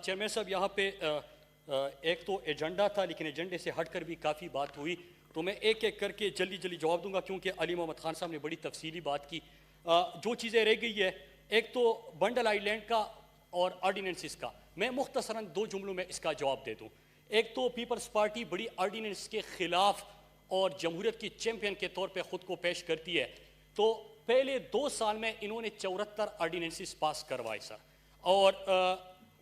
Chairman صاحب یہاں پہ ایک تو ایجنڈا تھا لیکن ایجنڈے سے ہٹ کر بھی کافی بات ہوئی، تو میں ایک ایک کر کے جلدی جلدی جواب دوں گا کیونکہ علی محمد خان صاحب نے بڑی تفصیلی بات کی۔ جو چیزیں رہ گئی ہے، ایک تو بنڈل آئی لینڈ کا اور آرڈیننسز کا، میں مختصراً 2 جملوں میں اس کا جواب دے دوں۔ ایک تو پیپلز پارٹی بڑی آرڈیننس کے خلاف اور جمہوریت کی چیمپئن کے طور پہ خود کو پیش کرتی ہے، تو پہلے 2 سال میں انہوں نے 74 آرڈیننسز پاس کروائے سر، اور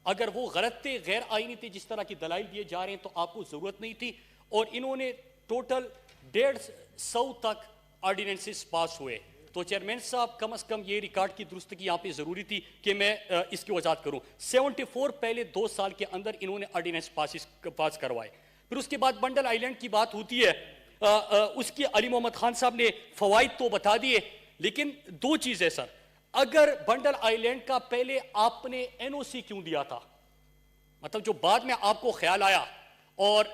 اگر وہ غلط تھے، غیر آئینی تھے، جس طرح کی دلائل دیے جا رہے ہیں، تو آپ کو ضرورت نہیں تھی، اور انہوں نے ٹوٹل 150 تک آرڈیننسز پاس ہوئے۔ تو چیئرمین صاحب کم از کم یہ ریکارڈ کی درستگی یہاں پہ ضروری تھی کہ میں اس کی وضاحت کروں۔ 74 پہلے 2 سال کے اندر انہوں نے آرڈیننس پاس کروائے۔ پھر اس کے بعد بنڈل آئی لینڈ کی بات ہوتی ہے، اس کی علی محمد خان صاحب نے فوائد تو بتا دیے، لیکن 2 چیزیں سر، اگر بنڈل آئی لینڈ کا پہلے آپ نے این او سی کیوں دیا تھا، مطلب جو بعد میں آپ کو خیال آیا، اور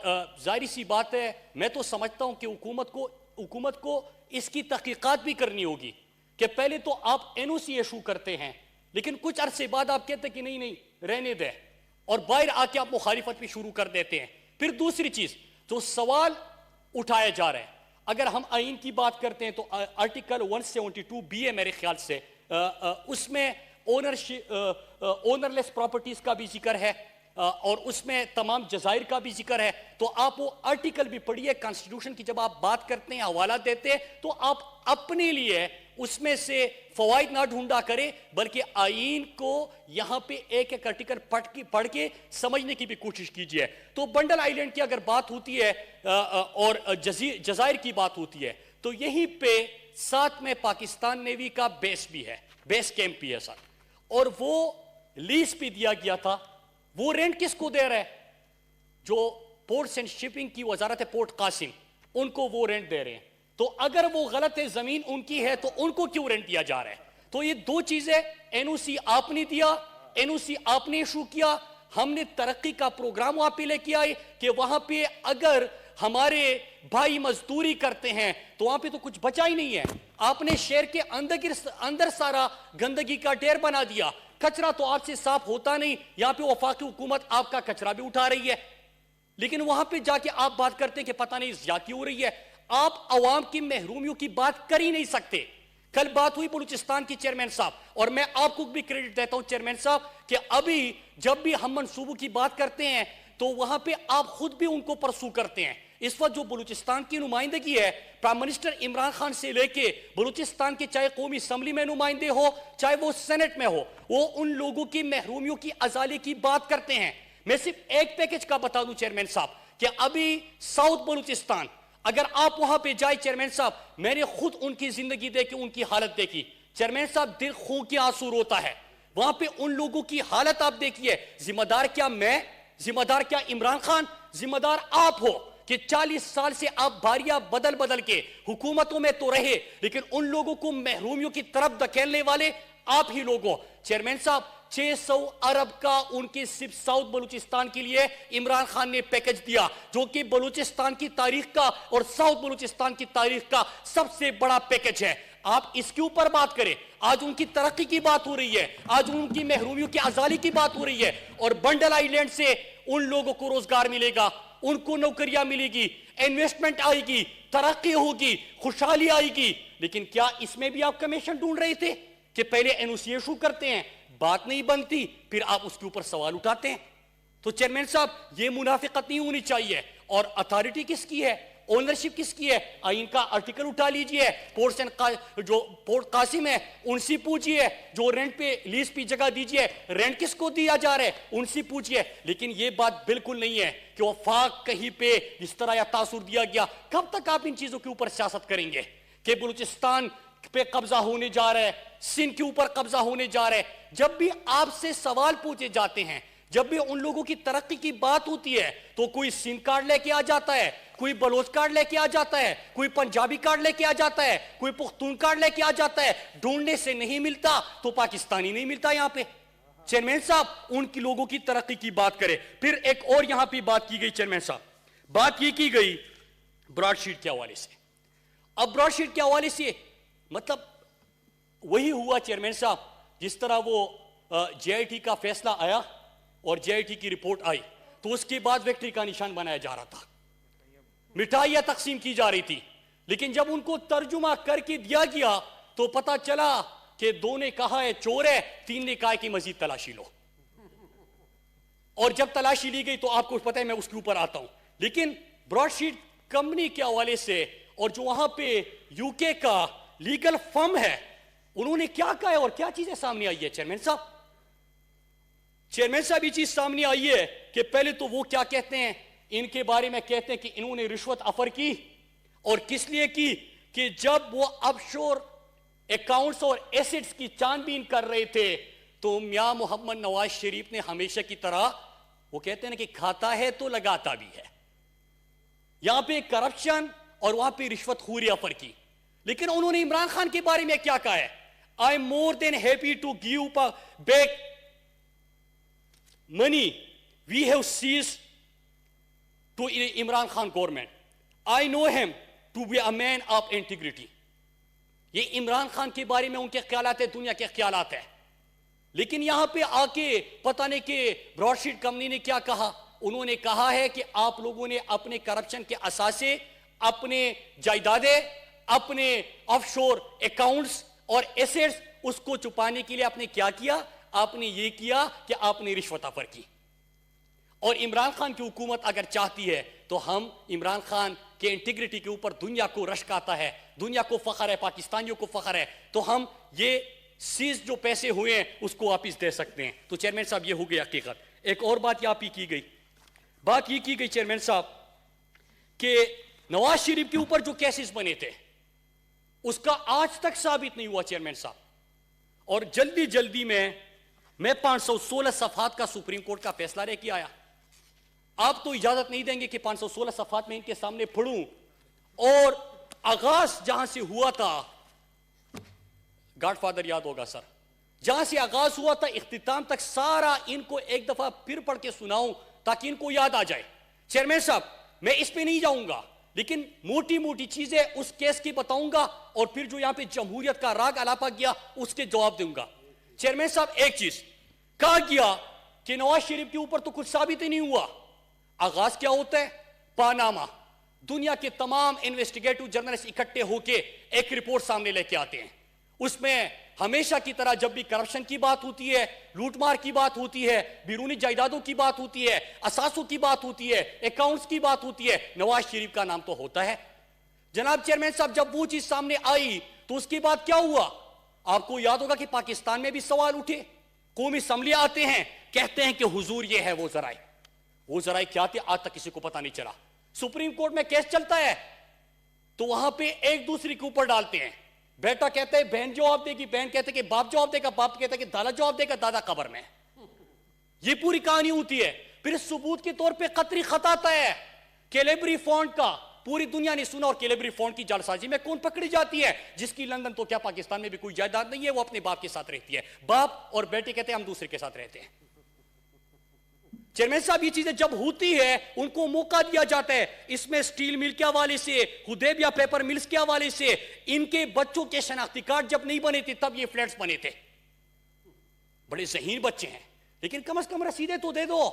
ظاہری سی بات ہے، میں تو سمجھتا ہوں کہ حکومت کو اس کی تحقیقات بھی کرنی ہوگی کہ پہلے تو آپ این او سی ایشو کرتے ہیں لیکن کچھ عرصے بعد آپ کہتے ہیں کہ نہیں رہنے دیں، اور باہر آ کے آپ مخالفت بھی شروع کر دیتے ہیں۔ پھر دوسری چیز جو سوال اٹھایا جا رہا ہے، اگر ہم آئین کی بات کرتے ہیں تو آرٹیکل 172 بی ہے میرے خیال سے، اس میں اونرلیس پراپرٹیز کا بھی ذکر ہے، اور اس میں تمام جزائر کا بھی ذکر ہے، تو آپ وہ آرٹیکل بھی پڑھیے کانسٹیٹیوشن کی، جب آپ بات کرتے ہیں، حوالہ دیتے ہیں، تو آپ اپنے لیے اس میں سے فوائد نہ ڈھونڈا کریں بلکہ آئین کو یہاں پہ ایک ایک آرٹیکل پڑھ کے سمجھنے کی بھی کوشش کیجیے۔ تو بنڈل آئی لینڈ کی اگر بات ہوتی ہے اور جزائر کی بات ہوتی ہے، تو یہیں پہ ساتھ میں پاکستان نیوی کا بیس بھی ہے، بیس کیمپ بھی ہے سر، اور وہ لیز پہ دیا گیا تھا۔ وہ رینٹ کس کو دے رہا ہے؟ جو پورٹس اینڈ شپنگ کی وزارت ہے، پورٹ قاسم، ان کو وہ رینٹ دے رہے ہیں۔ تو اگر وہ غلط ہے، زمین ان کی ہے، تو ان کو کیوں رینٹ دیا جا رہا ہے؟ تو یہ 2 چیزیں، این او سی آپ نے دیا، این او سی آپ نے ایشو کیا، ہم نے ترقی کا پروگرام وہاں پہ لے کے آئے کہ وہاں پہ اگر ہمارے بھائی مزدوری کرتے ہیں تو وہاں پہ تو کچھ بچا ہی نہیں ہے۔ آپ نے شہر کے اندر سارا گندگی کا ڈھیر بنا دیا، کچرا تو آپ سے صاف ہوتا نہیں، یہاں پہ وفاقی حکومت آپ کا کچرا بھی اٹھا رہی ہے، لیکن وہاں پہ جا کے آپ بات کرتے ہیں کہ پتہ نہیں زیادتی ہو رہی ہے۔ آپ عوام کی محرومیوں کی بات کر ہی نہیں سکتے۔ کل بات ہوئی بلوچستان کی چیئرمین صاحب، اور میں آپ کو بھی کریڈٹ دیتا ہوں چیئرمین صاحب کہ ابھی جب بھی ہم منصوبوں کی بات کرتے ہیں تو وہاں پہ آپ خود بھی ان کو پرسو کرتے ہیں۔ اس وقت جو بلوچستان کی نمائندگی ہے، پرائم منسٹر عمران خان سے لے کے بلوچستان کے چاہے قومی اسمبلی میں نمائندے ہو چاہے وہ سینٹ میں ہو، وہ ان لوگوں کی محرومیوں کی ازالے کی بات کرتے ہیں۔ میں صرف ایک پیکج کا بتا دوں چیئرمین صاحب کہ ابھی ساؤتھ بلوچستان، اگر آپ وہاں پہ جائے چیئرمین صاحب، میں نے خود ان کی زندگی دیکھی، ان کی حالت دیکھی، چیئرمین صاحب دل خون کے آنسو روتا ہے۔ وہاں پہ ان لوگوں کی حالت آپ دیکھیے، ذمہ دار کیا میں، ذمہ دار کیا عمران خان، ذمہ دار آپ ہو کہ 40 سال سے آپ باریاں بدل کے حکومتوں میں تو رہے، لیکن ان لوگوں کو محرومیوں کی طرف دھکیلنے والے آپ ہی لوگ ہو۔ چیئرمین صاحب 600 ارب کا ان کی صرف ساؤتھ بلوچستان کے لیے عمران خان نے پیکج دیا، جو کہ بلوچستان کی تاریخ کا اور ساؤتھ بلوچستان کی تاریخ کا سب سے بڑا پیکج ہے۔ آپ اس کے اوپر بات کریں، آج ان کی ترقی کی بات ہو رہی ہے، آج ان کی محرومیوں کی ازالی کی بات ہو رہی ہے، اور بنڈل آئی لینڈ سے ان لوگوں کو روزگار ملے گا، ان کو نوکریاں ملے گی، انویسٹمنٹ آئے گی، ترقی ہوگی، خوشحالی آئے گی۔ لیکن کیا اس میں بھی آپ کمیشن ڈھونڈ رہے تھے کہ پہلے این او سی ایشو کرتے ہیں، بات نہیں بنتی، پھر آپ اس کے اوپر سوال اٹھاتے ہیں؟ تو چیئرمین صاحب یہ منافقت نہیں ہونی چاہیے۔ اور اتھارٹی کس کی ہے، اونرشپ کس کی ہے؟ آئین کا آرٹیکل اٹھا لیجئے، جو پورٹ قاسم ہے ان سے پوچھئے، جو رینٹ پہ لیز پہ جگہ دیجئے، رینٹ کس کو دیا جا رہا ہے ان سے پوچھئے۔ لیکن یہ بات بالکل نہیں ہے کہ وفاق کہیں پہ اس طرح یا تاثر دیا گیا۔ کب تک آپ ان چیزوں کے اوپر سیاست کریں گے کہ بلوچستان پہ قبضہ ہونے جا رہا ہے، سندھ کے اوپر قبضہ ہونے جا رہا ہے؟ جب بھی آپ سے سوال پوچھے جاتے ہیں، جب بھی ان لوگوں کی ترقی کی بات ہوتی ہے، تو کوئی سندھ کارڈ لے کے آ جاتا ہے، کوئی بلوچ کارڈ لے کے آ جاتا ہے، کوئی پنجابی کارڈ لے کے آ جاتا ہے، کوئی پختون کارڈ لے کے آ جاتا ہے۔ ڈھونڈنے سے نہیں ملتا تو پاکستانی نہیں ملتا یہاں پہ۔ چیئرمین صاحب ان کی لوگوں کی ترقی کی بات کرے۔ پھر ایک اور یہاں پہ بات کی گئی چیئرمین صاحب، بات یہ کی گئی براڈ شیٹ کے حوالے سے۔ اب براڈ شیٹ کے حوالے سے مطلب وہی ہوا چیئرمین صاحب جس طرح وہ جے آئی ٹی کا فیصلہ آیا، اور جے آئی ٹی کی رپورٹ آئی تو اس کے بعد وکٹری کا نشان بنایا جا رہا تھا, مٹھائیاں تقسیم کی جا رہی تھی. لیکن جب ان کو ترجمہ کر کے دیا گیا تو پتا چلا کہ 2 نے کہا ہے چور ہے, 3 نے کہا ہے کہ مزید تلاشی لو. اور جب تلاشی لی گئی تو آپ کو پتہ ہے میں اس کے اوپر آتا ہوں. لیکن براڈ شیٹ کمپنی کے حوالے سے اور جو وہاں پہ یو کے کا لیگل فرم ہے انہوں نے کیا کہا ہے اور کیا چیزیں سامنے آئی ہے چیئرمین صاحب؟ چیئرمین صاحب یہ چیز سامنے آئی ہے کہ پہلے تو وہ کیا کہتے ہیں, ان کے بارے میں کہتے ہیں کہ انہوں نے رشوت افر کی. اور کس لیے کی؟ کہ جب وہ اب شور اکاؤنٹس اور ایسٹس کی چھان بین کر رہے تھے تو میاں محمد نواز شریف نے ہمیشہ کی طرح وہ کہتے ہیں کہ کھاتا ہے تو لگاتا بھی ہے. یہاں پہ کرپشن اور وہاں پہ رشوت خوری افر کی. لیکن انہوں نے عمران خان کے بارے میں کیا کہا ہے؟ I am more than happy to give back money we have seize to Imran Khan government. I know him to be a man of integrity. یہ عمران خان کے بارے میں ان کے خیالات ہیں, دنیا کے خیالات ہیں. لیکن یہاں پہ آ کے پتہ نہیں کہ براڈ شیٹ کمپنی نے کیا کہا. انہوں نے کہا ہے کہ آپ لوگوں نے اپنے کرپشن کے اثاثے, اپنے جائیدادیں, اپنے آف شور اکاؤنٹس اور ایسٹس اس کو چھپانے کے لیے آپ نے کیا کیا؟ آپ نے یہ کیا کہ آپ نے رشوت افر کی. اور عمران خان کی حکومت اگر چاہتی ہے تو ہم عمران خان کے انٹیگریٹی کے اوپر دنیا کو رشک آتا ہے, دنیا کو فخر ہے, پاکستانیوں کو فخر ہے, تو ہم یہ سیز جو پیسے ہوئے ہیں اس کو واپس دے سکتے ہیں. تو چیئرمین صاحب یہ ہو گئی حقیقت. ایک اور بات یہاں پہ کی گئی, بات یہ کی گئی چیئرمین صاحب کہ نواز شریف کے اوپر جو کیسز بنے تھے اس کا آج تک ثابت نہیں ہوا چیئرمین صاحب. اور جلدی جلدی میں 516 صفحات کا سپریم کورٹ کا فیصلہ لے کے آیا. آپ تو اجازت نہیں دیں گے کہ 516 صفحات میں ان کے سامنے پڑھوں. اور آغاز جہاں سے ہوا تھا, گاڈ فادر یاد ہوگا سر, جہاں سے آغاز ہوا تھا اختتام تک سارا ان کو ایک دفعہ پھر پڑھ کے سناؤں تاکہ ان کو یاد آ جائے. چیئرمین صاحب میں اس پہ نہیں جاؤں گا لیکن موٹی موٹی چیزیں اس کیس کی بتاؤں گا اور پھر جو یہاں پہ جمہوریت کا راگ الاپا گیا اس کے جواب دوں گا. چیئرمین صاحب ایک چیز کہا گیا کہ نواز شریف کے اوپر تو کچھ ثابت ہی نہیں ہوا. آغاز کیا ہوتا ہے؟ پاناما. دنیا کے تمام انویسٹیگیٹو جرنلسٹ اکٹھے ہو کے ایک رپورٹ سامنے لے کے آتے ہیں. اس میں ہمیشہ کی طرح جب بھی کرپشن کی بات ہوتی ہے, لوٹ مار کی بات ہوتی ہے, بیرونی جائیدادوں کی بات ہوتی ہے, اثاثوں کی بات ہوتی ہے, اکاؤنٹس کی بات ہوتی ہے, نواز شریف کا نام تو ہوتا ہے. جناب چیئرمین صاحب جب وہ چیز سامنے آئی تو اس کے بعد کیا ہوا؟ آپ کو یاد ہوگا کہ پاکستان میں بھی سوال اٹھے, قومی اسمبلی آتے ہیں کہتے ہیں کہ حضور یہ ہے وہ ذرائع. وہ ذرائع کیا تھے آج تک کسی کو پتہ نہیں چلا. سپریم کورٹ میں کیس چلتا ہے تو وہاں پہ ایک دوسرے کے اوپر ڈالتے ہیں. بیٹا کہتا ہے بہن جواب دے گی, بہن کہتے کہ باپ جواب دے گا, باپ کہتا ہے کہ دادا جواب دے گا, دادا قبر میں. یہ پوری کہانی ہوتی ہے. پھر ثبوت کے طور پہ قطری خط آتا ہے کیلیبری فونٹ کا, پوری دنیا نے سنا. اور کیلیبری فونٹ کی جعلسازی میں کون پکڑی جاتی ہے؟ جس کی لندن تو کیا پاکستان میں بھی کوئی جائیداد نہیں ہے, وہ اپنے باپ کے ساتھ رہتی ہے. باپ اور بیٹے کہتے ہیں ہم دوسرے کے ساتھ رہتے ہیں. چیئرمین صاحب یہ چیزیں جب ہوتی ہے ان کو موقع دیا جاتا ہے. اس میں سٹیل مل کے حوالے سے, حدیبیہ پیپر ملز کے حوالے سے, ان کے بچوں کے شناختی کارڈ جب نہیں بنے تھے تب یہ فلیٹس بنے تھے. بڑے ذہین بچے ہیں لیکن کم از کم رسیدیں تو دے دو,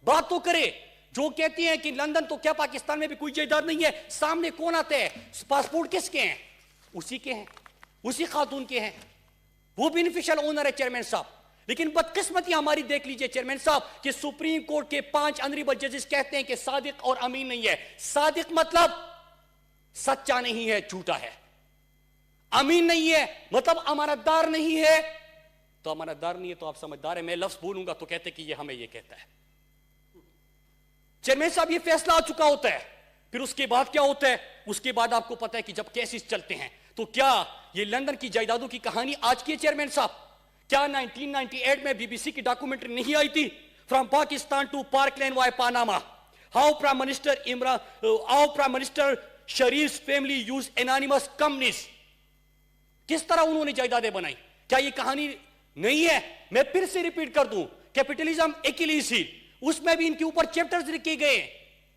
بات تو کرے. جو کہتی ہیں کہ لندن تو کیا پاکستان میں بھی کوئی جائیداد نہیں ہے, سامنے کون آتا ہے؟ پاسپورٹ کس کے ہیں؟ اسی کے ہیں, اسی خاتون کے ہیں, وہ بینیفیشل اونر ہے چیئرمین صاحب. لیکن بدقسمتی ہماری دیکھ لیجئے چیئرمین صاحب کہ سپریم کورٹ کے 5 آنریبل ججز کہتے ہیں کہ صادق اور امین نہیں ہے. صادق مطلب سچا نہیں ہے, جھوٹا ہے. امین نہیں ہے مطلب امانت دار نہیں ہے. تو امانت دار نہیں ہے تو آپ سمجھدار ہیں, میں لفظ بولوں گا تو کہتے کہ یہ ہمیں یہ کہتا ہے. چیئرمین صاحب یہ فیصلہ آ چکا ہوتا ہے. پھر اس کے بعد کیا ہوتا ہے؟ اس کے بعد آپ کو پتا ہے کہ جب کیسز چلتے ہیں تو کیا یہ لندن کی جائیدادوں کی کہانی آج کی ہے چیئرمین صاحب؟ کیا 1998 میں بی بی سی کی ڈاکومنٹری نہیں آئی تھی, from Pakistan to park lane via Panama, how prime minister Sharif family use anonymous companies. کس طرح انہوں نے جائیدادیں بنائی؟ کیا یہ کہانی نہیں ہے؟ میں پھر سے ریپیٹ کر دوں, کیپٹلزم ایکلیسی, اس میں بھی ان کے اوپر چیپٹرز لکھے گئے,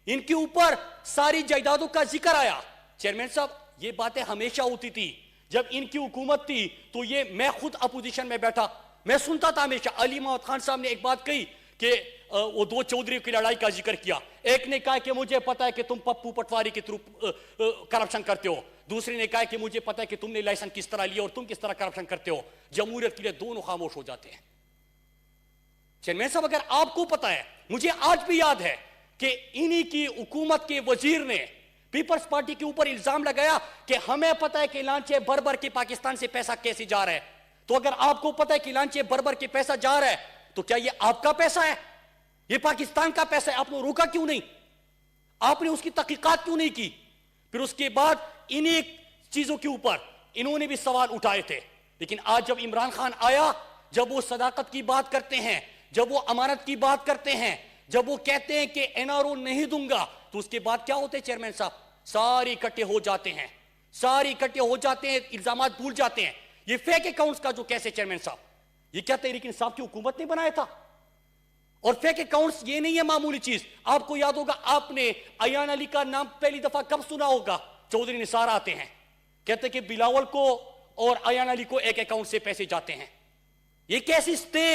ان کے اوپر ساری جائیدادوں کا ذکر آیا. چیئرمین صاحب یہ باتیں ہمیشہ ہوتی تھی جب ان کی حکومت تھی تو یہ, میں خود اپوزیشن میں بیٹھا, میں سنتا تھا ہمیشہ. علی محمد خان صاحب نے ایک بات کہی کہ وہ دو چودھریوں کی لڑائی کا ذکر کیا. ایک نے کہا کہ مجھے پتا ہے کہ تم پپو پٹواری کے تھرو کرپشن کرتے ہو, دوسری نے کہا کہ مجھے پتا ہے کہ تم نے لائسن کس طرح لیا اور تم کس طرح کرپشن کرتے ہو. جمہوریت کے لیے دونوں خاموش ہو جاتے ہیں. چیئرمین صاحب اگر آپ کو پتا ہے, مجھے آج بھی یاد ہے کہ انہی کی حکومت کے وزیر نے پیپلز پارٹی کے اوپر الزام لگایا کہ ہمیں پتا ہے کہ لانچے بھر بھر کے پاکستان سے پیسہ کیسے جا رہا ہے. تو اگر آپ کو پتا ہے کہ لانچے بھر بھر کے پیسہ جا رہا ہے تو کیا یہ آپ کا پیسہ ہے؟ یہ پاکستان کا پیسہ ہے. آپ نے روکا کیوں نہیں؟ آپ نے اس کی تحقیقات کیوں نہیں کی؟ پھر اس کے بعد انہی چیزوں کے اوپر انہوں نے بھی سوال اٹھائے تھے. لیکن آج جب عمران خان آیا, جب وہ صداقت کی بات کرتے ہیں, جب وہ امانت کی بات کرتے ہیں, جب وہ کہتے ہیں کہ NRO نہیں دوں گا, تو اس کے بعد کیا ہوتے ہیں چیئرمین صاحب؟ سارے اکٹھے ہو جاتے ہیں, سارے اکٹھے ہو جاتے ہیں, الزامات بھول جاتے ہیں. یہ فیک اکاؤنٹس کا جو کیسے چیئرمین صاحب, یہ کیا تحریک انصاف کی حکومت نے بنایا تھا؟ اور فیک اکاؤنٹس یہ نہیں ہے معمولی چیز. آپ کو یاد ہوگا, آپ نے ایان علی کا نام پہلی دفعہ کب سنا ہوگا؟ چودھری نثار آتے ہیں, کہتے ہیں کہ بلاول کو اور ایان علی کو ایک اکاؤنٹ سے پیسے جاتے ہیں. یہ کیسی سٹے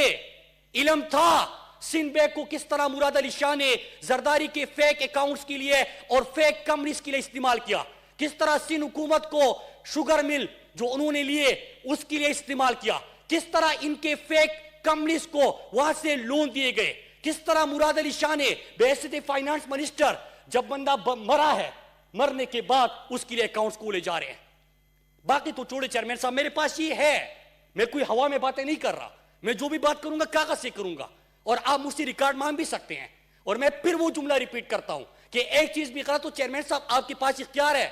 علم تھا سندھ بینک کو کس طرح مراد علی شاہ نے زرداری کے فیک اکاؤنٹس کے لیے اور فیک کمپنیز کے لیے استعمال کیا, کس طرح سندھ حکومت کو شوگر مل جو انہوں نے لیے اس کے لیے استعمال کیا, کس طرح ان کے فیک کمپنیز کو وہاں سے لون دیے گئے, کس طرح مراد علی شاہ نے بحیثیت فائنانس منسٹر جب بندہ مرا ہے, مرنے کے بعد اس کے لیے اکاؤنٹس کھولے جا رہے ہیں. باقی تو چھوڑے چیئرمین صاحب, میرے پاس یہ ہے, میں کوئی ہوا میں باتیں نہیں کر رہا, میں جو بھی بات کروں گا کاغذ سے کروں گا, اور آپ مجھ سے ریکارڈ مانگ بھی سکتے ہیں. اور میں پھر وہ جملہ ریپیٹ کرتا ہوں کہ ایک چیز بھی کرا تو چیئرمین صاحب آپ کے پاس اختیار ہے,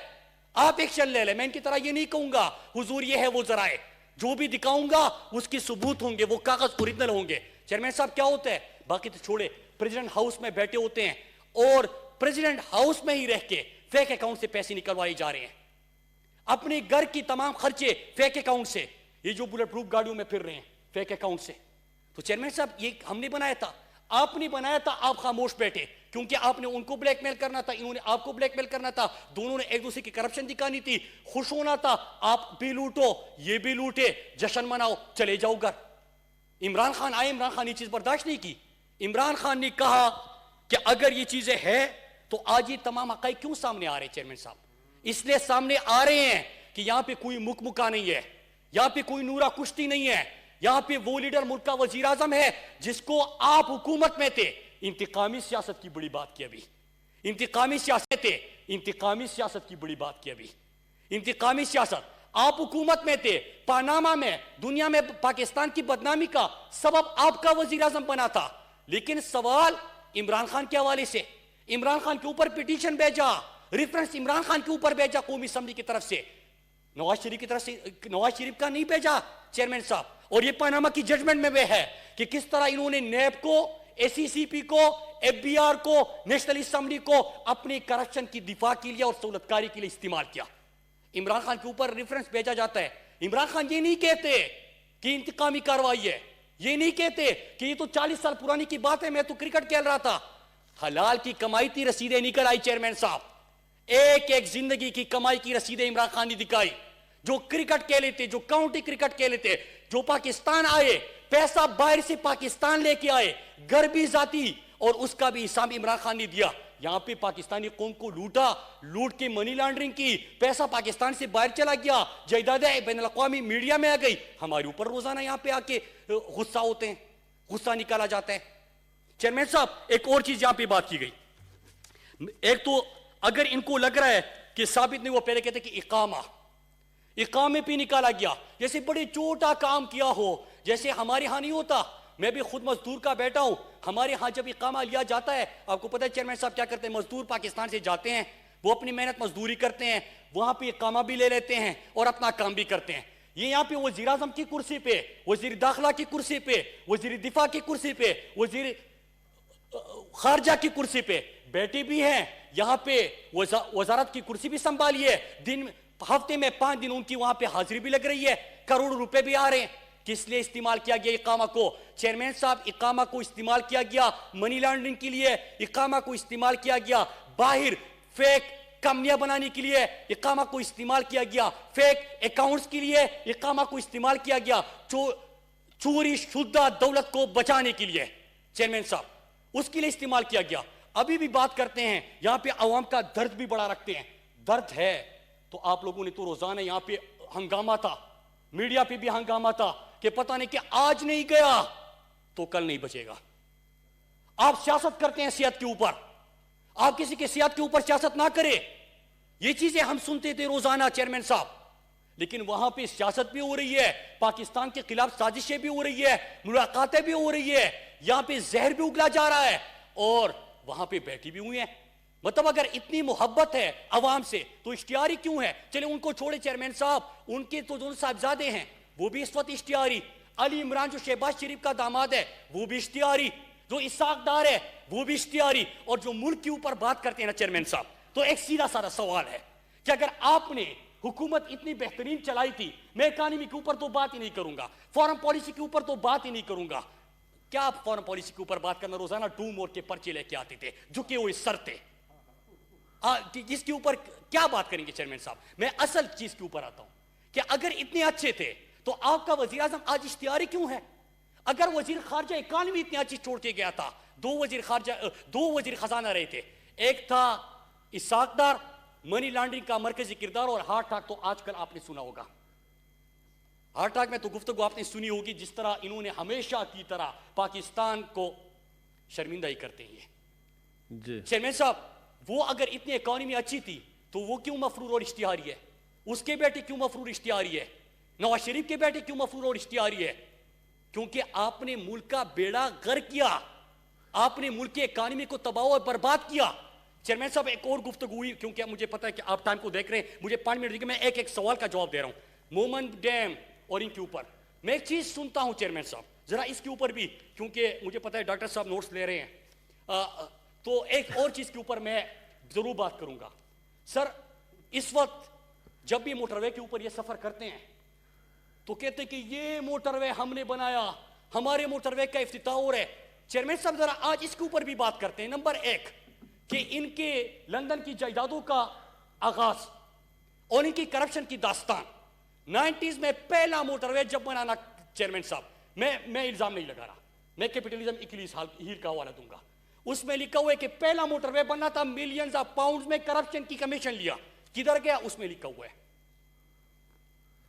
آپ ایکشن لے لیں. میں ان کی طرح یہ نہیں کہوں گا حضور یہ ہے وہ ذرائع, جو بھی دکھاؤں گا اس کی ثبوت ہوں گے, وہ کاغذ اوریجنل ہوں گے. چیئرمین صاحب کیا ہوتا ہے, باقی تو چھوڑے, پریزیڈنٹ ہاؤس میں بیٹھے ہوتے ہیں اور پریزیڈنٹ ہاؤس میں ہی رہ کے فیک اکاؤنٹ سے پیسے نکلوائے جا رہے ہیں, اپنے گھر کی تمام خرچے فیک اکاؤنٹ سے, یہ جو بلٹ پروف گاڑیوں میں پھر رہے ہیں فیک اکاؤنٹ سے. تو چیئرمین صاحب یہ ہم نے بنایا تھا, آپ نے بنایا تھا, آپ خاموش بیٹھے کیونکہ آپ نے ان کو بلیک میل کرنا تھا, انہوں نے آپ کو بلیک میل کرنا تھا, دونوں نے ایک دوسرے کی کرپشن دکھانی تھی, خوش ہونا تھا, آپ بھی لوٹو یہ بھی لوٹے, جشن مناؤ, چلے جاؤ گھر. عمران خان آئے, عمران خان یہ چیز برداشت نہیں کی. عمران خان نے کہا کہ اگر یہ چیزیں ہیں تو آج یہ تمام حقائق کیوں سامنے آ رہے ہیں چیئرمین صاحب؟ اس لیے سامنے آ رہے ہیں کہ یہاں پہ کوئی مکہ نہیں ہے, یہاں پہ کوئی نورا کشتی نہیں ہے, یہاں پہ وہ لیڈر ملک کا وزیر اعظم ہے جس کو آپ حکومت میں تھے. انتقامی سیاست کی بڑی بات کی ابھی, انتقامی سیاست تھے, انتقامی سیاست کی بڑی بات کی ابھی, انتقامی سیاست. آپ حکومت میں تھے, پاناما میں دنیا میں پاکستان کی بدنامی کا سبب آپ کا وزیر اعظم بنا تھا. لیکن سوال عمران خان کے حوالے سے, عمران خان کے اوپر پیٹیشن بھیجا, ریفرنس عمران خان کے اوپر بھیجا قومی اسمبلی کی طرف سے, نواز شریف کی طرف سے, نواز شریف کا نہیں بھیجا چیئرمین صاحب. اور یہ پاناما کی ججمنٹ میں وہ ہے کہ کس طرح انہوں نے نیب کو, ACCP کو, FBR کو, نیشنل اسمبلی کو اپنی کرپشن کی دفاع کے لیے اور سہولت کاری کے لیے استعمال کیا. عمران خان کے اوپر ریفرنس بھیجا جاتا ہے. عمران خان یہ نہیں کہتے کہ انتقامی کارروائی ہے, یہ نہیں کہتے کہ یہ تو 40 سال پرانی کی بات ہے, میں تو کرکٹ کھیل رہا تھا. حلال کی کمائی تھی, رسیدیں نکل آئی چیئرمین صاحب, ایک ایک زندگی کی کمائی کی رسیدیں عمران خان نے دکھائی. جو کرکٹ کھیلے تھے, جو کاؤنٹی کرکٹ کھیلے تھے, جو پاکستان آئے, پیسہ باہر سے پاکستان لے کے آئے, گھر بھی ذاتی, اور اس کا بھی حساب عمران خان نے دیا. یہاں پہ پاکستانی قوم کو لوٹا, لوٹ کے منی لانڈرنگ کی, پیسہ پاکستان سے باہر چلا گیا, جائیدادیں بین الاقوامی میڈیا میں آ گئی. ہمارے اوپر روزانہ یہاں پہ آ کے غصہ ہوتے ہیں, غصہ نکالا جاتا ہے. چیئرمین صاحب ایک اور چیز یہاں پہ بات کی گئی. ایک تو اگر ان کو لگ رہا ہے کہ ثابت نہیں, وہ پہلے کہتے کہ اقامے پہ نکالا گیا, جیسے بڑے چھوٹا کام کیا ہو, جیسے ہمارے ہاں نہیں ہوتا. میں بھی خود مزدور کا بیٹا ہوں, ہمارے ہاں جب اقامہ لیا جاتا ہے, آپ کو پتہ ہے چیئرمین صاحب کیا کرتے ہیں, مزدور پاکستان سے جاتے ہیں, وہ اپنی محنت مزدوری کرتے ہیں, وہاں پہ اقامہ بھی لے لیتے ہیں اور اپنا کام بھی کرتے ہیں. یہ یہاں پہ وزیر اعظم کی کرسی پہ, وزیر داخلہ کی کرسی پہ, وزیر دفاع کی کرسی پہ, وزیر خارجہ کی کرسی پہ بیٹھے بھی ہیں, یہاں پہ وزارت کی کرسی بھی سنبھالی ہے, ہفتے میں 5 دن ان کی وہاں پہ حاضری بھی لگ رہی ہے, کروڑوں روپے بھی آ رہے ہیں. کس لیے استعمال کیا گیا اقامہ کو چیئرمین صاحب؟ اقامہ کو استعمال کیا گیا منی لانڈرنگ کے لیے, اقامہ کو استعمال کیا گیا باہر فیک کمپنیاں بنانے کے لیے, اقامہ کو استعمال کیا گیا فیک اکاؤنٹس کے لیے, اقامہ کو استعمال کیا گیا چوری شدہ دولت کو بچانے کے لیے. چیئرمین صاحب، اس کے لیے استعمال کیا گیا. ابھی بھی بات کرتے ہیں یہاں پہ عوام کا درد بھی بڑا رکھتے ہیں. درد ہے تو آپ لوگوں نے تو روزانہ یہاں پہ ہنگامہ تھا, میڈیا پہ بھی ہنگامہ تھا کہ پتہ نہیں کہ آج نہیں گیا تو کل نہیں بچے گا. آپ سیاست کرتے ہیں صحت کے اوپر, آپ کسی کے صحت کے اوپر سیاست نہ کرے. یہ چیزیں ہم سنتے تھے روزانہ چیئرمین صاحب, لیکن وہاں پہ سیاست بھی ہو رہی ہے, پاکستان کے خلاف سازشیں بھی ہو رہی ہے, ملاقاتیں بھی ہو رہی ہے, یہاں پہ زہر بھی اگلا جا رہا ہے, اور وہاں پہ بیٹھی بھی ہوئی ہیں. مطلب اگر اتنی محبت ہے عوام سے تو اشتہاری کیوں ہے؟ چلے ان کو چھوڑے چیئرمین صاحب, ان کے تو دونوں صاحبزادے ہیں وہ بھی اس وقت اشتہاری, علی عمران جو شہباز شریف کا داماد ہے وہ بھی اشتہاری, جو اسحاق ڈار ہے وہ بھی اشتہاری, اور جو ملک کے اوپر بات کرتے ہیں نا چیئرمین صاحب, تو ایک سیدھا سادہ سوال ہے کہ اگر آپ نے حکومت اتنی بہترین چلائی تھی, میں اکانومی کے اوپر تو بات ہی نہیں کروں گا, فارن پالیسی کے اوپر تو بات ہی نہیں کروں گا, کیا آپ فارن پالیسی کے اوپر بات کرنا روزانہ ڈوم اور کے پرچے لے کے آتے تھے جھکے ہوئے سر تھے, جس کے اوپر کیا بات کریں گے چیئرمین صاحب؟ میں اصل چیز کے اوپر آتا ہوں کہ اگر اتنے اچھے تھے تو آپ کا وزیر اعظم آج اشتہاری کیوں ہے؟ اگر وزیر خارجہ اکانومی اتنی اچھی چھوڑ کے گیا تھا, دو وزیر خزانہ رہے تھے, ایک تھا اسحاق ڈار, منی لانڈرنگ کا مرکزی کردار, اور ہارٹ ٹاک تو آج کل آپ نے سنا ہوگا. ہارٹ ٹاک میں تو گفتگو آپ نے سنی ہوگی, جس طرح انہوں نے ہمیشہ کی طرح پاکستان کو شرمندہ ہی کرتے ہیں. چیئرمین صاحب, وہ اگر اتنی اکانومی اچھی تھی تو وہ کیوں مفرور اور اشتہاری ہے؟ اس کے بیٹے کیوں مفرور اشتہاری ہے؟ نواز شریف کے بیٹے کیوں مفرور اور اشتہاری ہے؟ کیونکہ آپ نے ملک کا بیڑا غرق کیا, آپ نے ملک کی اکانومی کو تباہ اور برباد کیا. چیئرمین صاحب, ایک اور گفتگو ہوئی, کیونکہ مجھے پتا ہے کہ آپ ٹائم کو دیکھ رہے ہیں, مجھے 5 منٹ دیکھیں, میں ایک سوال کا جواب دے رہا ہوں. مومن ڈیم اور ان کے اوپر میں ایک چیز سنتا ہوں چیئرمین صاحب, ذرا اس کے اوپر بھی, کیونکہ مجھے پتا ہے ڈاکٹر صاحب نوٹس لے رہے ہیں, تو ایک اور چیز کے اوپر میں ضرور بات کروں گا. سر, اس وقت جب بھی موٹر وے کے اوپر یہ سفر کرتے ہیں تو کہتے ہیں کہ یہ موٹر وے ہم نے بنایا, ہمارے موٹر وے کا افتتاح ہو رہا ہے. چیئرمین صاحب, ذرا آج اس کے اوپر بھی بات کرتے ہیں. نمبر 1 کہ ان کے لندن کی جائیدادوں کا آغاز اور ان کی کرپشن کی داستان. 90s میں پہلا موٹر وے جب بنانا, چیئرمین صاحب, میں الزام نہیں لگا رہا, میں کیپٹلزم اکلیس ہیل کا حوالہ دوں گا, اس میں لکھا ہوا ہے کہ پہلا موٹر وے بننا تھا, ملینز آف پاؤنڈز میں کرپشن کی کمیشن لیا, کدھر گیا؟ اس میں لکھا ہوا ہے.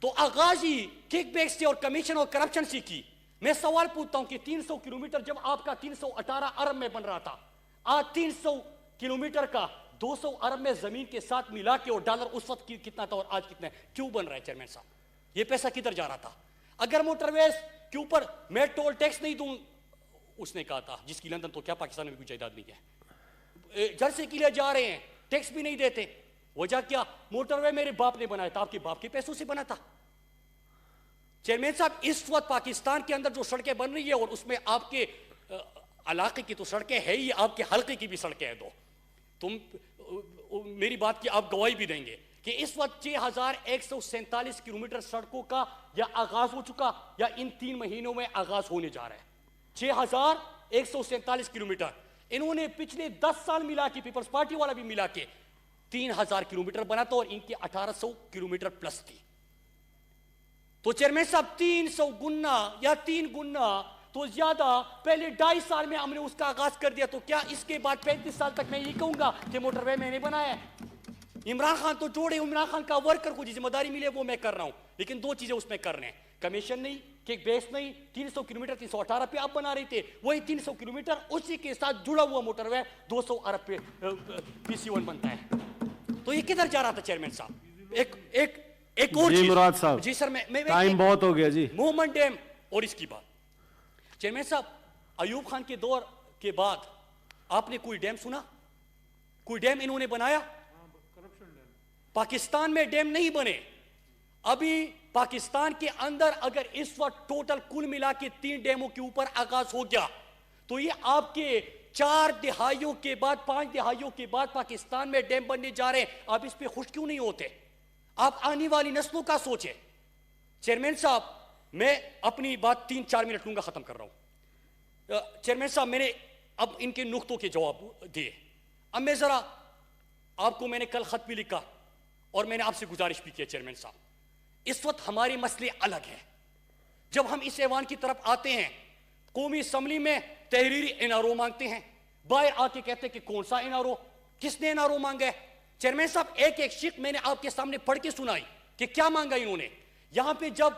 تو آغاز ہی کک بیک سے اور کمیشن اور کرپشن سے کی. میں سوال پوچھتا ہوں کہ 300 کلومیٹر جب آپ کا 318 ارب میں بن رہا تھا, آج 300 کلومیٹر کا 200 ارب میں زمین کے ساتھ ملا کے, اور ڈالر اس وقت کتنا تھا اور آج کتنا ہے, کیوں بن رہا ہے چیئرمین صاحب؟ یہ پیسہ کدھر جا رہا تھا؟ اگر موٹر ویز کے اوپر میں ٹول ٹیکس نہیں دوں, اس نے کہا تھا, جس کی لندن تو کیا پاکستان میں کوئی جائیداد نہیں ہے, جلسے کے لیے جا رہے ہیں, ٹیکس بھی نہیں دیتے. وجہ کیا؟ موٹر وے میرے باپ نے بنایا تھا, آپ کے باپ کے پیسوں سے بنا تھا. چیئرمین صاحب, اس وقت پاکستان کے اندر جو سڑکیں بن رہی ہیں, اور اس میں آپ کے علاقے کی تو سڑکیں ہے ہی, آپ کے حلقے کی بھی سڑکیں ہیں, تم میری بات کی آپ گواہی بھی دیں گے کہ اس وقت 6147 کلومیٹر سڑکوں کا یا آغاز ہو چکا یا ان 3 مہینوں میں آغاز ہونے جا رہا ہے. 6147 کلومیٹر. انہوں نے پچھلے 10 سال ملا کے, پیپلز پارٹی والا بھی ملا کے 3000 کلومیٹر بنا تھا, اور ان کے 1800 کلومیٹر پلس تھی. تو چیئرمین صاحب, 300 گنا یا 3 گنا تو زیادہ, پہلے 2.5 سال میں ہم نے اس کا آغاز کر دیا, تو کیا اس کے بعد 35 سال تک میں یہ کہوں گا کہ موٹر وے میں نے بنایا ہے؟ عمران خان تو جوڑے, عمران خان کا ورکر کو ذمہ داری ملے وہ میں کر رہا ہوں, لیکن 2 چیزیں اس میں کر رہے ہیں, کمیشن نہیں, کک بیس نہیں. 300 کلومیٹر 318 پہ آپ بنا رہے تھے, وہی 300 کلومیٹر اسی کے ساتھ جڑا ہوا موٹر وے 200 ارب پہ PC1 بنتا ہے. تو یہ کدھر جا رہا تھا چیئرمین صاحب؟ ایک اور چیز. مراد صاحب, جی سر, میں ٹائم بہت ہو گیا جی. مومن ڈیم اور اس کی بات. چیئرمین صاحب, ایوب خان کے دور کے بعد آپ نے کوئی ڈیم سنا؟ کوئی ڈیم انہوں نے بنایا؟ پاکستان میں ڈیم نہیں بنے. ابھی پاکستان کے اندر اگر اس وقت ٹوٹل کل ملا کے 3 ڈیموں کے اوپر آغاز ہو گیا, تو یہ آپ کے 4 دہائیوں کے بعد 5 دہائیوں کے بعد پاکستان میں ڈیم بننے جا رہے ہیں. آپ اس پہ خوش کیوں نہیں ہوتے؟ آپ آنے والی نسلوں کا سوچیں. چیئرمین صاحب, میں اپنی بات 3-4 منٹ لوں گا, ختم کر رہا ہوں. چیئرمین صاحب, میں نے اب ان کے نقطوں کے جواب دیے. اب میں ذرا آپ کو, میں نے کل خط بھی لکھا اور میں نے آپ سے گزارش بھی کیا. چیئرمین صاحب, اس وقت ہمارے مسئلے الگ ہیں. جب ہم اس ایوان کی طرف آتے ہیں, قومی اسمبلی میں تحریری این آر او مانگتے ہیں, باہر آ کے کہتے ہیں کہ کون سا این آر او, کس نے این آر او مانگا ہے. چیئرمین صاحب ایک ایک شق میں نے آپ کے سامنے پڑھ کے سنائی کہ کیا مانگا انہوں نے. یہاں پہ جب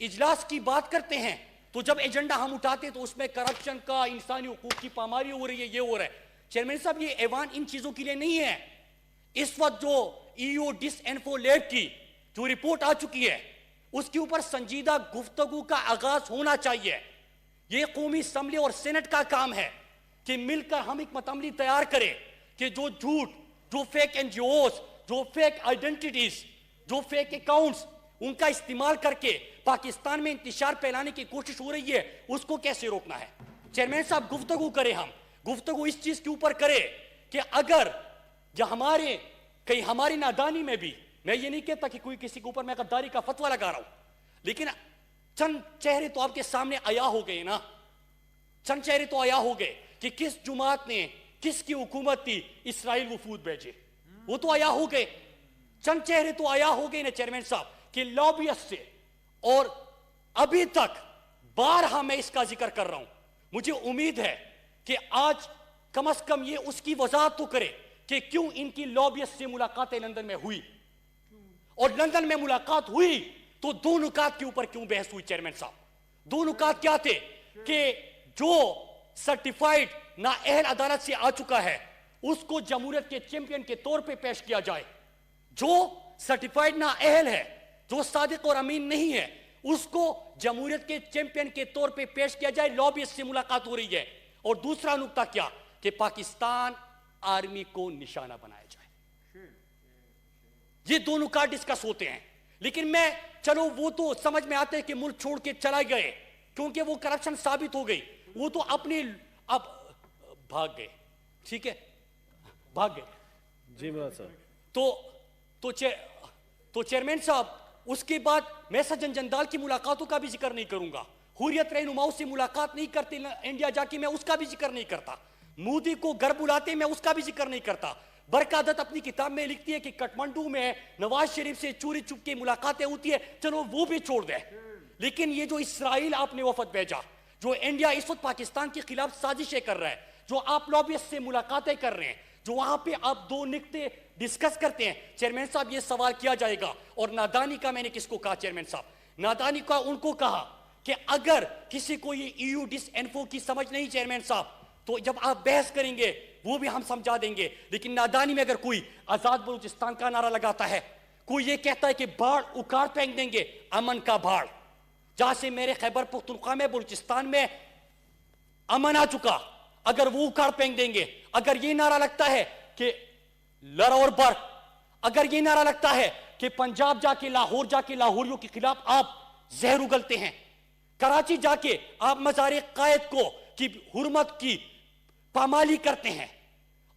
اجلاس کی بات کرتے ہیں تو جب ایجنڈا ہم اٹھاتے ہیں تو اس میں کرپشن کا, انسانی حقوق کی پامالی ہو رہی ہے, یہ ہو رہا ہے. چیئرمین صاحب یہ ایوان ان چیزوں کے لیے نہیں ہے. اس وقت جو ایو ڈس انفو لیب کی جو رپورٹ آ چکی ہے اس کے اوپر سنجیدہ گفتگو کا آغاز ہونا چاہیے. یہ قومی اسمبلی اور سینٹ کا کام ہے کہ مل کر ہم حکمت عملی تیار کریں کہ جو جھوٹ, جو فیک این جی اوز, جو فیک آئیڈینٹیٹیز, جو فیک اکاؤنٹس, ان کا استعمال کر کے پاکستان میں انتشار پھیلانے کی کوشش ہو رہی ہے اس کو کیسے روکنا ہے. چیئرمین صاحب گفتگو کریں, ہم گفتگو اس چیز کے اوپر کریں کہ اگر ہمارے کہیں ہماری نادانی میں بھی, میں یہ نہیں کہتا کہ کوئی کسی کے اوپر میں غداری کا فتویٰ لگا رہا ہوں, لیکن چند چہرے تو آپ کے سامنے آیا ہو گئے نا, چند چہرے تو آیا ہو گئے کہ کس جماعت نے, کس کی حکومت تھی اسرائیل وفود بھیجے, وہ تو آیا ہو گئے. چند چہرے تو آیا ہو گئے نا چیئرمین صاحب کہ لابیسٹ سے, اور ابھی تک بارہا میں اس کا ذکر کر رہا ہوں. مجھے امید ہے کہ آج کم از کم یہ اس کی وضاحت تو کرے کہ کیوں ان کی لابیسٹ سے ملاقاتیں لندن میں ہوئی, اور لندن میں ملاقات ہوئی تو دو نکات کے اوپر کیوں بحث ہوئی. چیئرمین صاحب دو نکات کیا تھے کہ جو سرٹیفائیڈ نااہل عدالت سے آ چکا ہے اس کو جمہوریت کے چیمپئن کے طور پہ پیش کیا جائے, جو سرٹیفائیڈ نااہل ہے, جو صادق اور امین نہیں ہے, اس کو جمہوریت کے چیمپئن کے طور پہ پیش کیا جائے. لابیسٹ سے ملاقات ہو رہی ہے. اور دوسرا نکتہ کیا کہ پاکستان آرمی کو نشانہ بنایا جائے. یہ دو نکات ڈسکس ہوتے ہیں, لیکن میں چلو وہ تو سمجھ میں آتے ہیں کہ ملک چھوڑ کے چلا گئے کیونکہ وہ کرپشن ثابت ہو گئی, وہ تو اپنی اب بھاگ گئے, ٹھیک ہے بھاگ گئے جی صاحب. تو چیئرمین صاحب اس کے بعد میں سجن جندال کی ملاقاتوں کا بھی ذکر نہیں کروں گا, حریت رہنماؤں سے ملاقات نہیں کرتے انڈیا جا کے, میں اس کا بھی ذکر نہیں کرتا. مودی کو گھر بلاتے میں اس کا بھی ذکر نہیں کرتا. برکادت اپنی کتاب میں لکھتی ہے کہ کٹمنڈو میں نواز شریف سے چوری چپ کے ملاقاتیں ہوتی ہے, چلو وہ بھی چھوڑ دیں. لیکن یہ جو اسرائیل آپ نے وفد بھیجا, جو انڈیا اس وقت پاکستان کے خلاف سازشیں کر رہا ہے, جو آپ لابیسٹ سے ملاقاتیں کر رہے ہیں, جو وہاں پہ آپ دو نکتے ڈسکس کرتے ہیں, چیئرمین صاحب یہ سوال کیا جائے گا. اور نادانی کا میں نے کس کو کہا چیئرمین صاحب, نادانی کا ان کو کہا کہ اگر کسی کو یہ ایو ڈس انفو کی سمجھ نہیں چیئرمین صاحب, تو جب آپ بحث کریں گے وہ بھی ہم سمجھا دیں گے. لیکن نادانی میں اگر کوئی آزاد بلوچستان کا نعرہ لگاتا ہے, کوئی یہ کہتا ہے کہ باڑ اکاڑ پھینک دیں گے, امن کا باڑ, جہاں سے میرے خیبر پختونخوا میں بلوچستان میں امن آ چکا, اگر وہ اکاڑ پھینک دیں گے, اگر یہ نعرہ لگتا ہے کہ لڑ اور بڑھ, اگر یہ نعرہ لگتا ہے کہ پنجاب جا کے لاہور جا کے لاہوریوں کے خلاف آپ زہر اگلتے ہیں, کراچی جا کے آپ مزار قائد کو کی حرمت کی پامالی کرتے ہیں,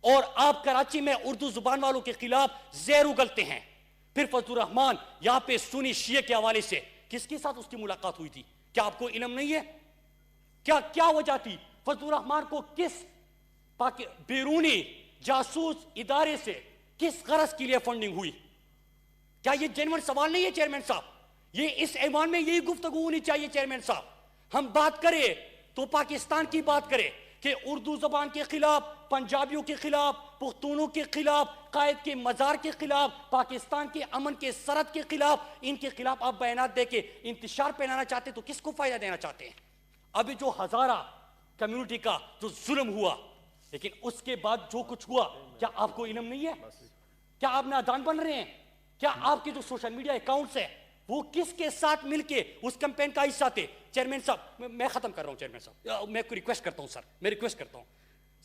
اور آپ کراچی میں اردو زبان والوں کے خلاف زہر اگلتے ہیں, پھر فضل الرحمان یہاں پہ سنی شیعہ کے حوالے سے کس کے ساتھ اس کی ملاقات ہوئی تھی؟ کیا آپ کو علم نہیں ہے؟ کیا وجہ تھی؟ فضل الرحمان کو کس بیرونی جاسوس ادارے سے کس غرض کے لیے فنڈنگ ہوئی؟ کیا یہ جینوئن سوال نہیں ہے چیئرمین صاحب؟ یہ اس ایوان میں یہی گفتگو ہونی چاہیے چیئرمین صاحب. ہم بات کریں تو پاکستان کی بات کریں کہ اردو زبان کے خلاف, پنجابیوں کے خلاف, پختونوں کے خلاف, قائد کے مزار کے خلاف, پاکستان کے امن کے سرحد کے خلاف, ان کے خلاف آپ بیانات دے کے انتشار پھیلانا چاہتے تو کس کو فائدہ دینا چاہتے ہیں؟ ابھی جو ہزارہ کمیونٹی کا جو ظلم ہوا, لیکن اس کے بعد جو کچھ ہوا, کیا آپ کو علم نہیں ہے؟ کیا آپ نادان بن رہے ہیں؟ کیا آپ کے جو سوشل میڈیا اکاؤنٹس ہیں وہ کس کے ساتھ مل کے اس کمپین کا حصہ تھے؟ چیئرمین صاحب میں ختم کر رہا ہوں. چیئرمین صاحب میں کوئی ریکویسٹ کرتا ہوں سر, میں ریکویسٹ کرتا ہوں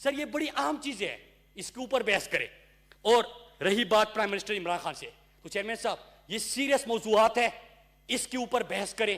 سر, یہ بڑی اہم چیز ہے, اس کے اوپر بحث کرے. اور رہی بات پرائم منسٹر عمران خان سے, تو چیئرمین صاحب یہ سیریس موضوعات ہے, اس کے اوپر بحث کرے,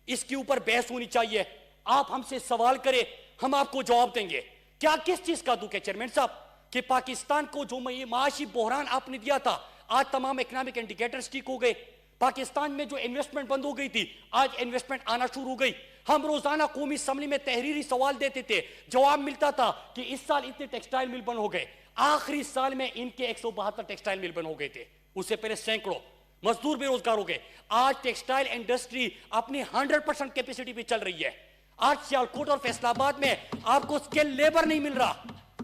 اس کے اوپر بحث ہونی چاہیے. آپ ہم سے سوال کرے, ہم آپ کو جواب دیں گے. کیا کس چیز کا دکھ ہے چیئرمین صاحب کہ پاکستان کو جو معاشی بحران آپ نے دیا تھا, آج تمام اکنامک انڈیکیٹرز ٹھیک ہو گئے. پاکستان میں جو انویسٹمنٹ بند ہو گئی تھی, آج انویسٹمنٹ آنا شروع ہو گئی. ہم روزانہ قومی اسمبلی میں تحریری سوال دیتے تھے, جواب ملتا تھا کہ اس سال اتنے ٹیکسٹائل مل بند ہو گئے. آخری سال میں ان کے 172 ٹیکسٹائل مل بند ہو گئے تھے, اس سے پہلے سینکڑوں مزدور بے روزگار ہو گئے. آج ٹیکسٹائل انڈسٹری اپنی 100% کیپیسٹی پہ چل رہی ہے. آج سیالکوٹ اور فیصل آباد میں آپ کو اسکل لیبر نہیں مل رہا.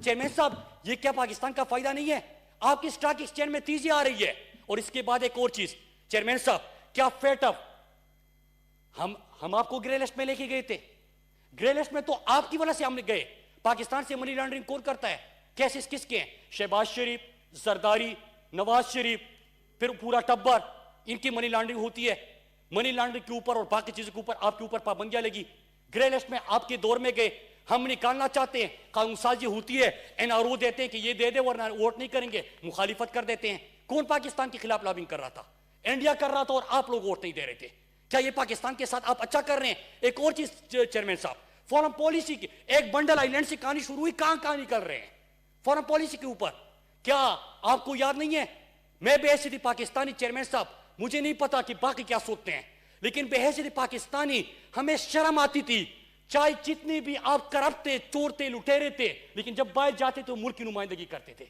چیئرمین صاحب یہ کیا پاکستان کا فائدہ نہیں ہے؟ آپ کی سٹاک ایکسچینج میں تیزی آ رہی ہے. اور اس کے بعد ایک اور چیز چیئرمین صاحب, کیا فیٹ اپ ہم آپ کو گرے لسٹ میں لے کے گئے تھے. گرے لسٹ میں تو آپ کی وجہ سے ہم گئے. پاکستان سے منی لانڈرنگ کون کرتا ہے؟ کیسز کس کے ہیں؟ شہباز شریف, زرداری, نواز شریف, پھر پورا ٹبر, ان کی منی لانڈرنگ ہوتی ہے. منی لانڈرنگ کے اوپر اور باقی چیزوں کے اوپر آپ کے اوپر پابندیاں لگی. گرے لسٹ میں آپ کے دور میں گئے, ہم نکالنا چاہتے ہیں, قانون سازی ہوتی ہے, این آر او دیتے ہیں کہ یہ دے دے ورنہ ووٹ نہیں کریں گے, مخالفت کر دیتے ہیں. کون پاکستان کے خلاف لابنگ کر رہا تھا؟ انڈیا کر رہا تھا اور آپ لوگ ووٹ نہیں دے رہے تھے. کیا یہ پاکستان کے ساتھ آپ اچھا کر رہے ہیں؟ ایک اور چیز چیئرمین صاحب, فارن پالیسی کی ایک بنڈل آئی لینڈ سے کہانی شروع ہوئی, کہاں نکل رہے ہیں فارن پالیسی کے اوپر؟ کیا آپ کو یاد نہیں ہے؟ میں بے حیثیت پاکستانی چیئرمین صاحب, مجھے نہیں پتا کہ باقی کیا سوچتے ہیں, لیکن بے حیثیت پاکستانی ہمیں شرم آتی تھی. چاہے جتنے بھی آپ کرپٹ تھے, چور تھے, لٹیرے تھے, لیکن جب باہر جاتے تو ملک کی نمائندگی کرتے تھے.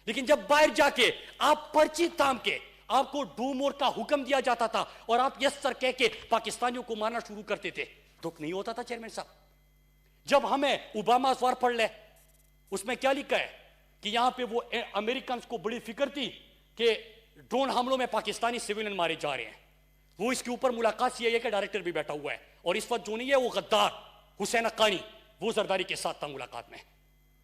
لیکن جب باہر جا کے آپ پرچی تھام کے آپ کو ڈومور کا حکم دیا جاتا تھا اور آپ یس سر کہہ کے پاکستانیوں کو مارنا شروع کرتے تھے, دکھ نہیں ہوتا تھا چیئرمین صاحب؟ جب ہمیں اوباما وار پڑھ لے, اس میں کیا لکھا ہے کہ یہاں پہ وہ امریکنز کو بڑی فکر تھی کہ ڈرون حملوں میں پاکستانی سیویلین مارے جا رہے ہیں. وہ اس کے اوپر ملاقات CIA کا ڈائریکٹر بھی بیٹھا ہوا ہے, اور اس وقت جو نہیں ہے وہ غدار حسین حقانی, وہ زرداری کے ساتھ تھا ملاقات میں.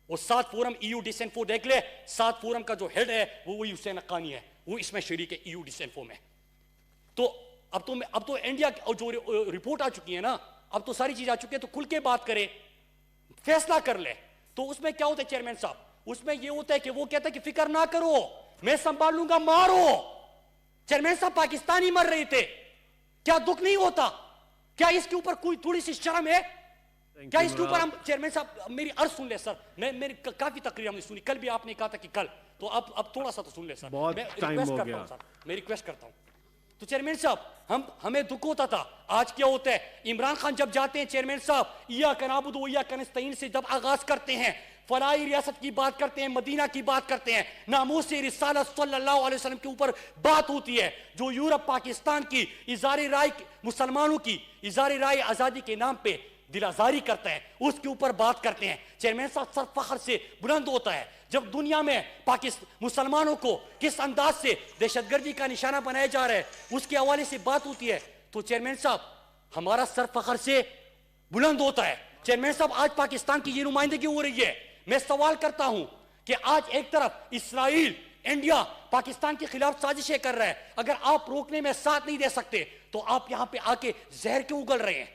وہ 7 فورم EU ڈسینفو دیکھ لے, 7 فورم کا جو ہیڈ ہے وہ وہی حسین حقانی ہے, وہ اس میں شریک ہے EU ڈسینفو میں. تو اب تو انڈیا جو رپورٹ آ چکی ہے نا, اب تو ساری چیز آ چکی ہے, تو کھل کے بات کرے, فیصلہ کر لے. تو اس میں کیا ہوتا ہے چیئرمین صاحب؟ اس میں یہ ہوتا ہے کہ وہ کہتا ہے کہ فکر نہ کرو, میں سنبھال لوں گا, مارو. چیئرمین صاحب پاکستانی مر رہے تھے, کیا دکھ نہیں ہوتا؟ کیا اس کے اوپر کوئی تھوڑی سی شرم ہے؟ کیا اس کے اوپر ہم چیئرمین صاحب میری عرض سن لے سر, میری کافی تقریر ہم نے سنی, کل بھی آپ نے کہا تھا کہ کل, تو اب تھوڑا سا تو سن لے سر, بہت ٹائم ہو گیا, میں ریکویسٹ کرتا ہوں. تو چیئرمین صاحب ہمیں دکھ ہوتا تھا, آج کیا ہوتا ہے؟ عمران خان جب جاتے ہیں چیئرمین صاحب, ایاک نعبد و ایاک نستعین سے جب آغاز کرتے ہیں, فلاحی ریاست کی بات کرتے ہیں, مدینہ کی بات کرتے ہیں, ناموس رسالت صلی اللہ علیہ وسلم کے اوپر بات ہوتی ہے, جو یورپ پاکستان کی اظہار رائے, مسلمانوں کی اظہار رائے آزادی کے نام پہ دل آزاری کرتا ہے, اس کے اوپر بات کرتے ہیں. چیئرمین صاحب سر فخر سے بلند ہوتا ہے جب دنیا میں مسلمانوں کو کس انداز سے دہشت گردی کا نشانہ بنایا جا رہا ہے, اس کے حوالے سے بات ہوتی ہے, تو چیئرمین صاحب ہمارا سر فخر سے بلند ہوتا ہے. چیئرمین صاحب آج پاکستان کی یہ نمائندگی ہو رہی ہے. میں سوال کرتا ہوں کہ آج ایک طرف اسرائیل, انڈیا پاکستان کے خلاف سازشیں کر رہا ہے, اگر آپ روکنے میں ساتھ نہیں دے سکتے تو آپ یہاں پہ آ کے زہر کیوں اگل رہے ہیں؟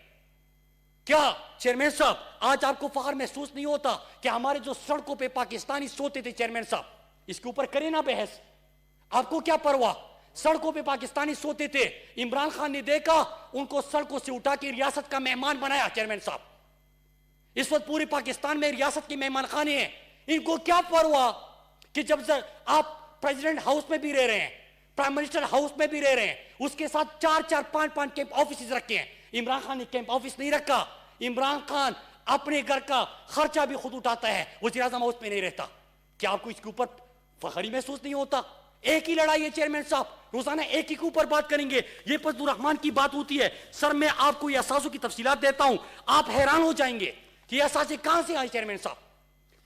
کیا چیئرمین صاحب آج آپ کو فخر محسوس نہیں ہوتا کہ ہمارے جو سڑکوں پہ پاکستانی سوتے تھے, چیئرمین صاحب اس کے اوپر کرے نا بحث, آپ کو کیا پرواہ؟ سڑکوں پہ پاکستانی سوتے تھے, عمران خان نے دیکھا, ان کو سڑکوں سے اٹھا کے ریاست کا مہمان بنایا. چیئرمین صاحب اس وقت پورے پاکستان میں ریاست کے مہمان خانے ہیں, ان کو کیا پرواہ کہ جب آپ پریزیڈنٹ ہاؤس میں بھی رہ رہے ہیں, پرائم منسٹر ہاؤس میں بھی رہ رہے ہیں, اس کے ساتھ 4-5 کیمپ آفیسز رکھے ہیں. عمران خان نے کیمپ آفس نہیں رکھا, عمران خان اپنے گھر کا خرچہ بھی خود اٹھاتا ہے, وزیر اعظم ہاؤس میں نہیں رہتا. کیا آپ کو اس کے اوپر فخری محسوس نہیں ہوتا؟ ایک ہی لڑائی ہے چیئرمین صاحب, روزانہ ایک ہی کے اوپر بات کریں گے. یہ فضل الرحمان کی بات ہوتی ہے. سر میں آپ کو یہ اثاثوں کی تفصیلات دیتا ہوں, آپ حیران ہو جائیں گے کہ یہ اثاثے کہاں سے آئے. چیئرمین صاحب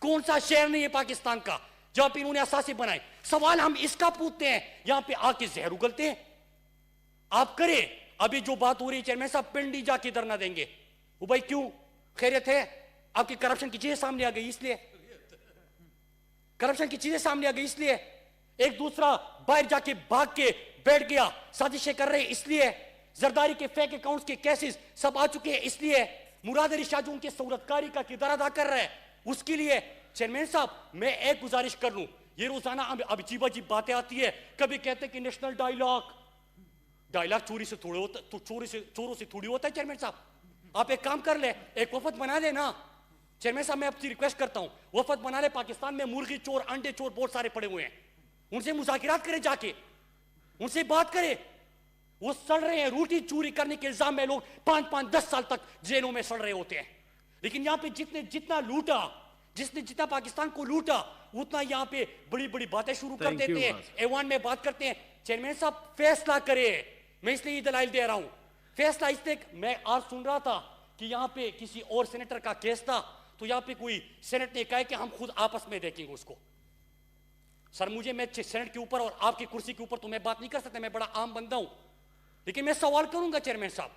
کون سا شہر نہیں ہے پاکستان کا جہاں پہ انہوں نے اثاثے بنائے؟ سوال ہم اس کا پوچھتے ہیں, یہاں پہ آ کے زہر اگلتے ہیں. آپ کریں, ابھی جو بات ہو رہی ہے چیئرمین صاحب, پنڈی جا کے دھرنا دیں گے. وہ بھائی کیوں؟ خیریت ہے؟ آپ کی کرپشن کی چیزیں سامنے آ گئی اس لیے, کرپشن کی چیزیں سامنے آ گئی اس لیے, ایک دوسرا باہر جا کے بھاگ کے بیٹھ گیا, سازشیں کر رہے اس لیے, زرداری کے فیک اکاؤنٹس کے کیسز سب آ چکے ہیں اس لیے, مراد علی شاہ جو ان کے صورتکاری کا کردار ادا کر رہے ہیں اس کے لیے. چیئرمین صاحب میں ایک گزارش کر لوں, یہ روزانہ اب عجیب عجیب باتیں آتی ہے, کبھی کہتے ہیں کہ نیشنل ڈائیلاگ چوری سے تھوڑے ہوتا, تو چوروں سے تھوڑی ہوتا ہے. چیئرمین صاحب آپ ایک کام کر لیں, ایک وفد بنا لیں نا. چیئرمین صاحب میں آپ سے ریکویسٹ کرتا ہوں, وفد بنا لیں. پاکستان میں مرغی چور, انڈے چور بہت سارے پڑے ہوئے ہیں, ان سے مذاکرات کرے, جا کے ان سے بات کرے. وہ سڑ رہے ہیں, روٹی چوری کرنے کے الزام میں لوگ 5-10 سال تک جیلوں میں سڑ رہے ہوتے ہیں. لیکن یہاں پہ جتنا لوٹا, جتنا پاکستان کو لوٹا, اتنا یہاں پہ بڑی بڑی باتیں شروع کر دیتے ہیں, ایوان میں بات کرتے ہیں. چیئرمین صاحب فیصلہ کرے, میں اس لیے یہ دلائل دے رہا ہوں. فیصلہ اس لیے, میں آج سن رہا تھا کہ یہاں پہ کسی اور سینیٹر کا کیس تھا تو یہاں پہ کوئی سینٹ نے کہا کہ ہم خود آپس میں دیکھیں گے اس کو. سر مجھے میں سینٹ کے اوپر اور آپ کی کرسی کے اوپر تو میں بات نہیں کر سکتا, میں بڑا عام بندہ ہوں, لیکن میں سوال کروں گا چیئرمین صاحب,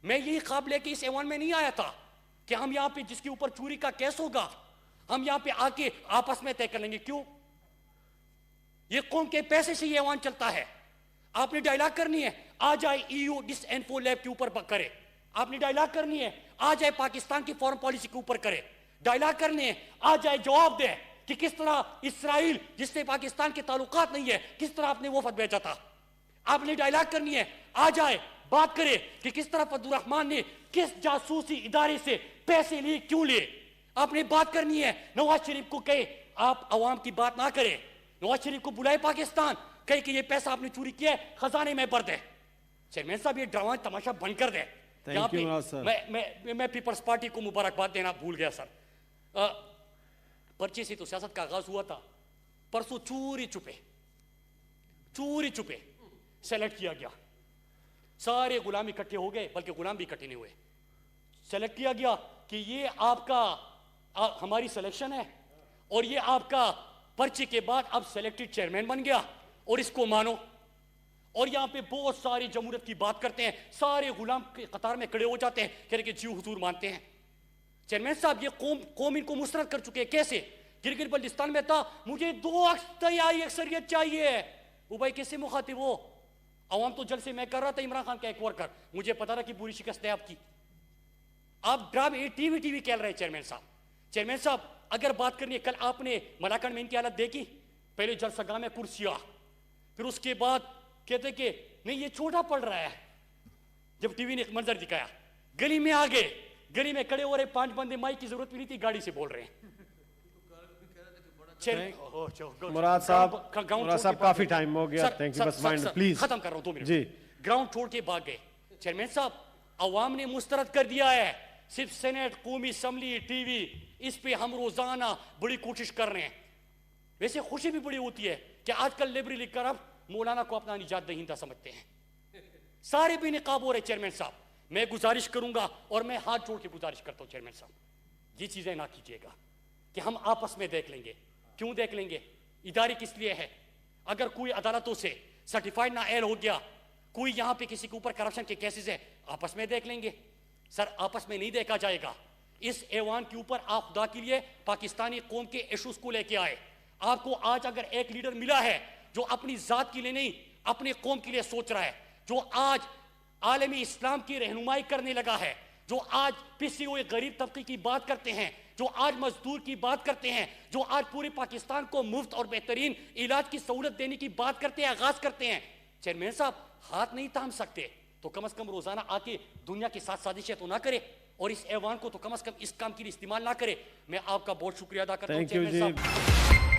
میں یہی خواب لے کے اس ایوان میں نہیں آیا تھا کہ ہم یہاں پہ جس کے اوپر چوری کا کیس ہوگا ہم یہاں پہ آ کے آپس میں طے کر لیں گے. کیوں؟ یہ قوم کے پیسے سے یہ ایوان چلتا ہے. آپ نے ڈائلاگ کرنی ہے, آ جائے EU ڈس انفو لیب کے اوپر کرے. آپ نے ڈائلاگ کرنی ہے, آ جائے پاکستان کی فورن پالیسی کے اوپر کرے. ڈائلاگ کرنے ہیں, آ جائے جواب دے کہ کس طرح اسرائیل جس سے پاکستان کے تعلقات نہیں ہے کس طرح آپ نے وفد بھیجا تھا. آپ نے ڈائلاگ کرنی ہے, آ جائے بات کرے کہ کس طرح فضل الرحمان نے کس جاسوسی ادارے سے پیسے لیے, کیوں لیے. آپ نے بات کرنی ہے, نواز شریف کو کہے آپ عوام کی بات نہ کرے, نواز شریف کو بلائے پاکستان, کہے کہ یہ پیسہ آپ نے چوری کیا ہے خزانے میں بھر دے. چیئرمین صاحب یہ ڈرامہ تماشا بند کر دے. میں پیپلز پارٹی کو مبارکباد دینا بھول گیا سر. پرچے سے تو سیاست کا آغاز ہوا تھا, پرسوں چوری چھپے سیلیکٹ کیا گیا. سارے غلام اکٹھے ہو گئے, بلکہ غلام بھی اکٹھے نہیں ہوئے. سیلیکٹ کیا گیا کہ یہ آپ کا ہماری سلیکشن ہے اور یہ آپ کا پرچے کے بعد اب سیلیکٹڈ چیئرمین بن گیا اور اس کو مانو. اور یہاں پہ بہت ساری جمہوریت کی بات کرتے ہیں, سارے غلام کے قطار میں کھڑے ہو جاتے ہیں, کہہ رہے کہ جی حضور مانتے ہیں. چیئرمین صاحب یہ قوم ان کو مسترد کر چکے ہیں. کیسے؟ گلگت بلتستان میں تھا, مجھے 2 اکثریت چاہیے. وہ بھائی کیسے مخاطب ہو؟ عوام تو جلسے میں کر رہا تھا عمران خان کا ایک ورکر, مجھے پتا تھا کہ بری شکست ہے آپ کی. آپ ڈرامے ٹی وی کھیل رہے ہیں چیئرمین صاحب. چیئرمین صاحب اگر بات کرنی ہے, کل آپ نے ملاکنڈ میں ان کی حالت دیکھی, پہلے جلسہ گاہ میں کرسیاں, پھر اس کے بعد کہتے کہ نہیں یہ چھوٹا پڑ رہا ہے. جب ٹی وی نے ایک منظر دکھایا, گلی میں آ گئے, گلی میں کھڑے ہو رہے 5 بندے, مائک کی ضرورت بھی نہیں تھی, گاڑی سے بول رہے ہیں. مراد صاحب کافی ٹائم ہو گیا, پلیز ختم کر رہا ہوں 2 منٹ. گراؤنڈ چھوڑ کے بھاگ گئے. چیئرمین صاحب عوام نے مسترد کر دیا ہے, صرف سینٹ, قومی اسمبلی, ٹی وی, اس پہ ہم روزانہ بڑی کوشش کر رہے ہیں. ویسے خوشی بھی بڑی ہوتی ہے کہ آج کل لیبری لکھ کر اب مولانا کو اپنا نجات دہندہ سمجھتے ہیں. سارے بھی نقاب ہو رہے. چیئرمین صاحب میں گزارش کروں گا اور میں ہاتھ جوڑ کے گزارش کرتا ہوں چیئرمین صاحب, یہ چیزیں نہ کیجیے گا کہ ہم آپس میں دیکھ لیں گے. کیوں دیکھ لیں گے؟ ادارے کس لیے ہے؟ اگر کوئی عدالتوں سے سرٹیفائڈ نااہل ہو گیا, کوئی یہاں پہ کسی کے اوپر کرپشن کے کیسز ہے, آپس میں دیکھ لیں گے. سر آپس میں نہیں دیکھا جائے گا. اس ایوان کے اوپر آپ خدا کے لیے پاکستانی قوم کے ایشوز کو لے کے آئے. آپ کو آج اگر ایک لیڈر ملا ہے جو اپنی ذات کے لیے نہیں اپنے قوم کے لیے سوچ رہا ہے, جو آج عالمی اسلام کی رہنمائی کرنے لگا ہے, جو آج پسے ہوئے غریب طبقے کی بات کرتے ہیں, جو آج مزدور کی بات کرتے ہیں, جو آج پورے پاکستان کو مفت اور بہترین علاج کی سہولت دینے کی بات کرتے ہیں, آغاز کرتے ہیں. چیئرمین صاحب ہاتھ نہیں تھام سکتے تو کم از کم روزانہ آ کے دنیا کے ساتھ سازشیں تو نہ کرے, اور اس ایوان کو تو کم از کم اس کام کے لیے استعمال نہ کرے. میں آپ کا بہت شکریہ ادا کرتا ہوں چیئرمین صاحب.